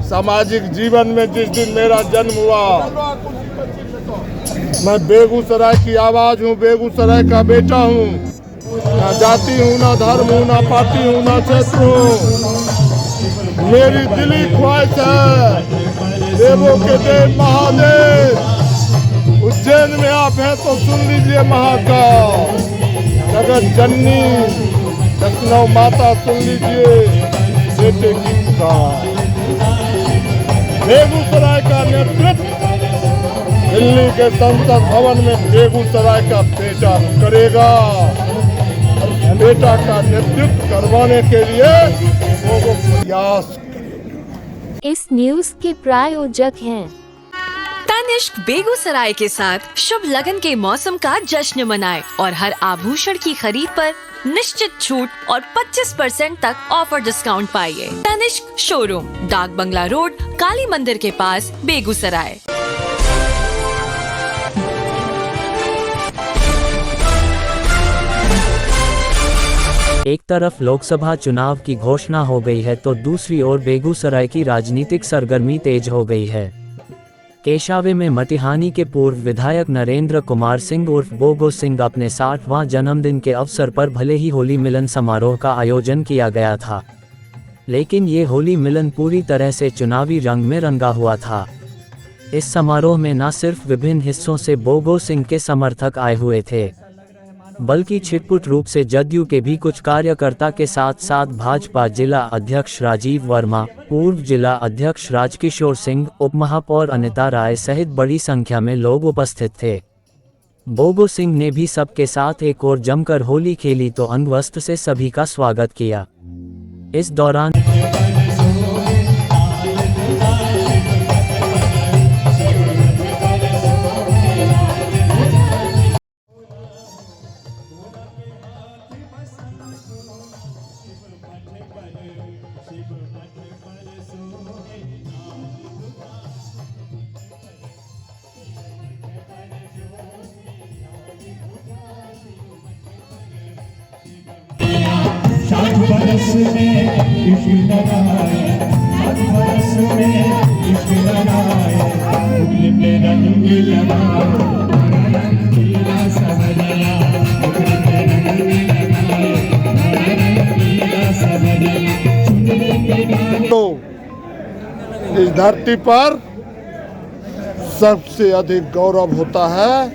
सामाजिक जीवन में जिस दिन मेरा जन्म हुआ, मैं बेगूसराय की आवाज हूँ, बेगूसराय का बेटा हूँ। ना जाति हूँ, ना धर्म हूँ, ना पार्टी हूँ, ना क्षेत्र हूँ। मेरी दिली ख्वाहिश है, देवों के देव महादेव उज्जैन में आप हैं तो सुन लीजिए महाकाल, जगत जननी वैष्णव माता सुन लीजिए बेटे की पुकार। बेगूसराय का नेतृत्व दिल्ली के संसद भवन में बेगूसराय का बेटा करेगा। बेटा का नेतृत्व करवाने के लिए वो प्रयास करेगा। इस न्यूज के प्रायोजक हैं तनिष्क। बेगूसराय के साथ शुभ लगन के मौसम का जश्न मनाए और हर आभूषण की खरीद पर निश्चित छूट और 25% तक ऑफर डिस्काउंट पाइए। तनिष्क शोरूम, डाक बंगला रोड, काली मंदिर के पास, बेगूसराय। एक तरफ लोकसभा चुनाव की घोषणा हो गई है तो दूसरी ओर बेगूसराय की राजनीतिक सरगर्मी तेज हो गई है। केशावे में मटिहानी के पूर्व विधायक नरेंद्र कुमार सिंह उर्फ बोगो सिंह अपने 60वां जन्मदिन के अवसर पर भले ही होली मिलन समारोह का आयोजन किया गया था, लेकिन ये होली मिलन पूरी तरह से चुनावी रंग में रंगा हुआ था। इस समारोह में न सिर्फ विभिन्न हिस्सों से बोगो सिंह के समर्थक आए हुए थे, बल्कि छिटपुट रूप से जदयू के भी कुछ कार्यकर्ता के साथ साथ भाजपा जिला अध्यक्ष राजीव वर्मा, पूर्व जिला अध्यक्ष राजकिशोर सिंह, उप महापौर अनिता राय सहित बड़ी संख्या में लोग उपस्थित थे। बोगो सिंह ने भी सबके साथ एक और जमकर होली खेली तो अंगवस्त्र से सभी का स्वागत किया। इस दौरान बरस में इश्क लगाए, 7 बरस में इश्क लगाए, मुगल पे रंग लगाए, रंगीला सवरिया, मुगल पे रंग लगाए, रंगीला सवरिया, चुनरी के गाने। तो इस धरती पर सबसे अधिक गौरव होता है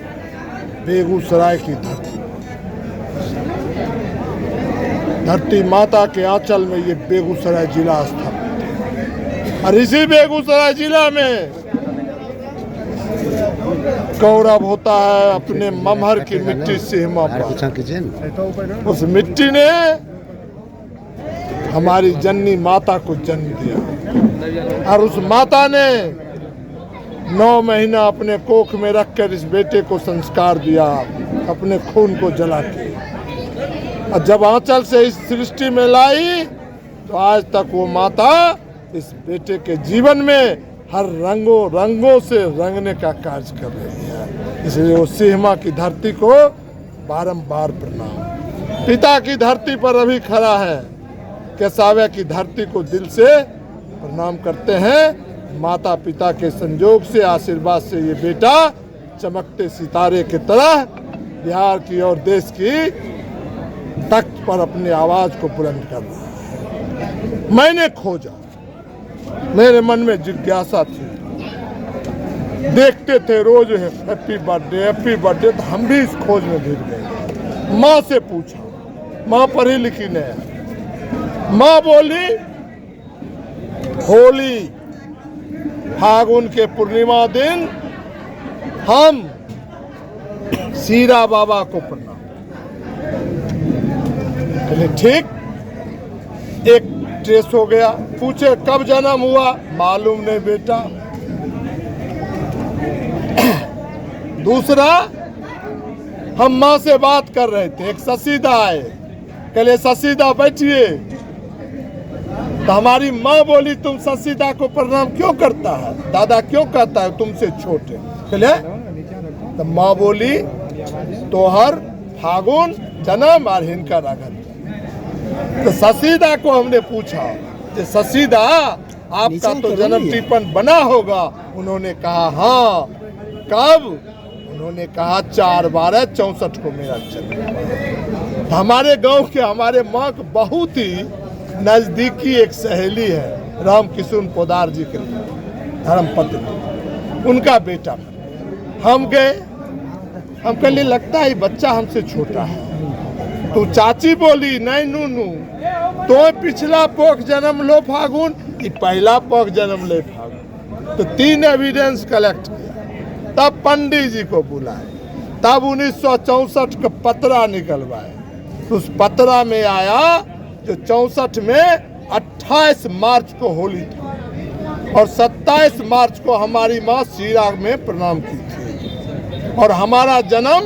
बेगूसराय की धरती। धरती माता के आंचल में ये बेगूसराय जिला स्थापित है और इसी बेगूसराय जिला में गौरव होता है अपने ममहर की मिट्टी सिहमा पर। उस मिट्टी ने हमारी जननी माता को जन्म दिया और उस माता ने 9 महीना अपने कोख में रखकर इस बेटे को संस्कार दिया, अपने खून को जला के। और जब आंचल से इस सृष्टि में लाई तो आज तक वो माता इस बेटे के जीवन में हर रंगों से रंगने का कार्य कर रही है। इसलिए वो सिहमा की धरती को बारंबार प्रणाम। पिता की धरती पर अभी खड़ा है, केसावे की धरती को दिल से प्रणाम करते हैं। माता पिता के संजोग से, आशीर्वाद से ये बेटा चमकते सितारे की तरह बिहार की और देश की तख्त पर अपनी आवाज को बुलंद कर रहा है। मैंने खोजा, मेरे मन में जिज्ञासा थी, देखते थे रोज हैप्पी बर्थडे, तो हम भी इस खोज में गिर गए। माँ से पूछा, माँ पढ़ी लिखी नहीं। माँ बोली होली फागुन के पूर्णिमा दिन हम सीरा बाबा को प्रणाम। ठीक, एक ट्रेस हो गया। पूछे कब जन्म हुआ, मालूम नहीं बेटा। दूसरा, हम माँ से बात कर रहे थे, एक ससीदा आए, कहले ससीदा बैठिए। तो हमारी माँ बोली तुम ससीदा को प्रणाम क्यों करता है, दादा क्यों कहता है, तुमसे छोटे। कहले तो माँ बोली तोहर फागुन जन्म और हिनका रगत। तो ससीदा को हमने पूछा कि ससीदा आपका तो जन्म टिप्पण बना होगा। उन्होंने कहा हाँ। कब? उन्होंने कहा 4/12/64 को मेरा जन्म। हमारे गांव के हमारे माँ के बहुत ही नजदीकी एक सहेली है, राम किशुन पोदार जी के धर्मपत्नी, उनका बेटा। हम गए, हम कहने लगता है बच्चा हमसे छोटा है। तो चाची बोली नहीं नूनू, तो पिछला पोख जन्म लो फागुन कि पहला पोख जन्म ले फागुन। तो 3 एविडेंस कलेक्ट किया, तब पंडित जी को बुलाए, तब 1964 का पतरा निकलवाए। तो उस पतरा में आया जो 64 में 28 मार्च को होली थी और 27 मार्च को हमारी माँ सीरा में प्रणाम की थी और हमारा जन्म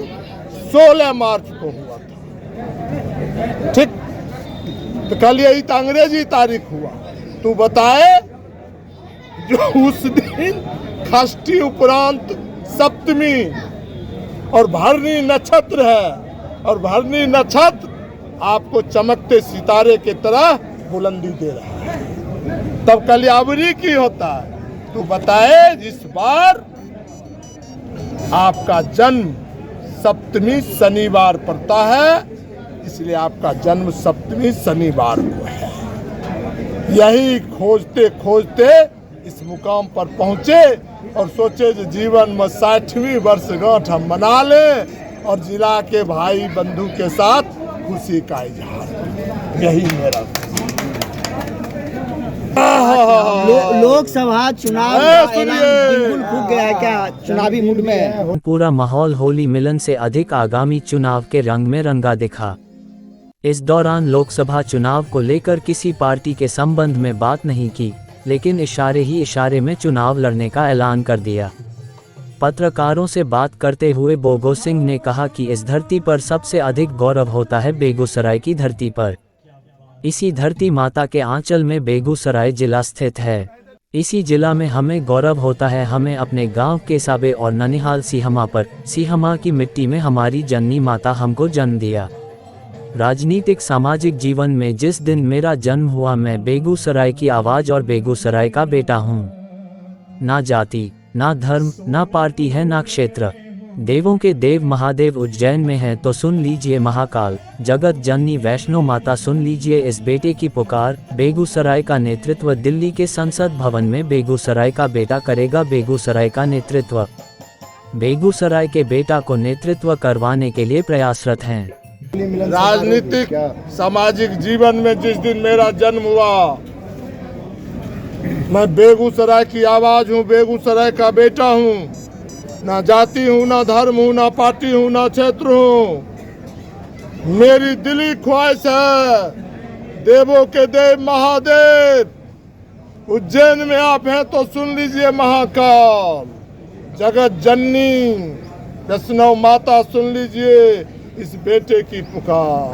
16 मार्च को हुआ था। ठीक, तो कल यही तो अंग्रेजी तारीख हुआ। तू बताए जो उस दिन षष्ठी उपरांत सप्तमी और भरनी नक्षत्र है और भरनी नक्षत्र आपको चमकते सितारे की तरह बुलंदी दे रहा है। तब कल्यावरी की होता है। तू बताए जिस बार आपका जन्म सप्तमी शनिवार पड़ता है, इसलिए आपका जन्म सप्तमी शनिवार को है। यही खोजते खोजते इस मुकाम पर पहुंचे और सोचे जो जीवन में 60वीं वर्षगांठ हम मना लें और जिला के भाई बंधु के साथ खुशी का इजहार। यही मेरा लोकसभा चुनाव का ऐलान बिल्कुल फूक गया है क्या? चुनावी मूड में है। पूरा माहौल होली मिलन से अधिक आगामी चुनाव के रंग में रंगा दिखा। इस दौरान लोकसभा चुनाव को लेकर किसी पार्टी के संबंध में बात नहीं की, लेकिन इशारे ही इशारे में चुनाव लड़ने का ऐलान कर दिया। पत्रकारों से बात करते हुए बोगो सिंह ने कहा कि इस धरती पर सबसे अधिक गौरव होता है बेगूसराय की धरती पर। इसी धरती माता के आंचल में बेगूसराय जिला स्थित है। इसी जिला में हमें गौरव होता है। हमें अपने गांव केसाबे और ननिहाल सीहमा पर, सीहमा की मिट्टी में हमारी जननी माता हमको जन्म दिया। राजनीतिक सामाजिक जीवन में जिस दिन मेरा जन्म हुआ, मैं बेगूसराय की आवाज और बेगूसराय का बेटा हूँ। ना जाति, ना धर्म, ना पार्टी है, ना क्षेत्र। देवों के देव महादेव उज्जैन में हैं तो सुन लीजिए महाकाल। जगत जननी वैष्णो माता सुन लीजिए इस बेटे की पुकार। बेगूसराय का नेतृत्व दिल्ली के संसद भवन में बेगूसराय का बेटा करेगा। बेगूसराय का नेतृत्व बेगूसराय के बेटा को नेतृत्व करवाने के लिए प्रयासरत हैं। राजनीतिक सामाजिक जीवन में जिस दिन मेरा जन्म हुआ, मैं बेगूसराय की आवाज हूँ, बेगूसराय का बेटा हूँ। ना जाति हूँ, ना धर्म हूँ, ना पार्टी हूँ, ना क्षेत्र हूँ। मेरी दिली ख्वाहिश है देवों के देव महादेव उज्जैन में आप हैं तो सुन लीजिए महाकाल। जगत जननी वैष्णो माता सुन लीजिए इस बेटे की पुकार।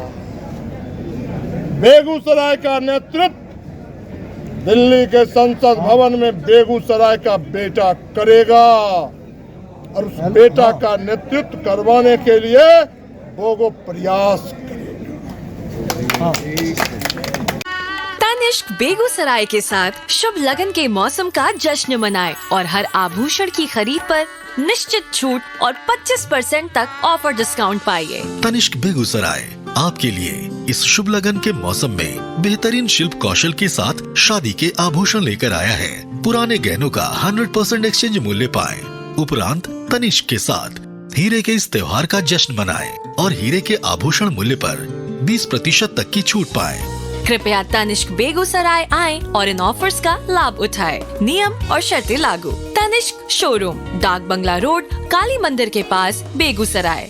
बेगूसराय का नेतृत्व दिल्ली के संसद भवन में बेगूसराय का बेटा करेगा और उस बेटा का नेतृत्व करवाने के लिए वो प्रयास करेगा। तनिष्क बेगूसराय के साथ शुभ लगन के मौसम का जश्न मनाए और हर आभूषण की खरीद पर निश्चित छूट और 25% तक ऑफर डिस्काउंट पाइए। तनिष्क बेगूसराय आपके लिए इस शुभ लगन के मौसम में बेहतरीन शिल्प कौशल के साथ शादी के आभूषण लेकर आया है। पुराने गहनों का 100% एक्सचेंज मूल्य पाए। उपरांत तनिष्क के साथ हीरे के इस त्योहार का जश्न मनाए और हीरे के आभूषण मूल्य पर 20% तक की छूट पाए। कृपया तनिष्क बेगूसराय आएं और इन ऑफर्स का लाभ उठाएं। नियम और शर्तें लागू। तनिष्क शोरूम, डाक बंगला रोड, काली मंदिर के पास, बेगूसराय।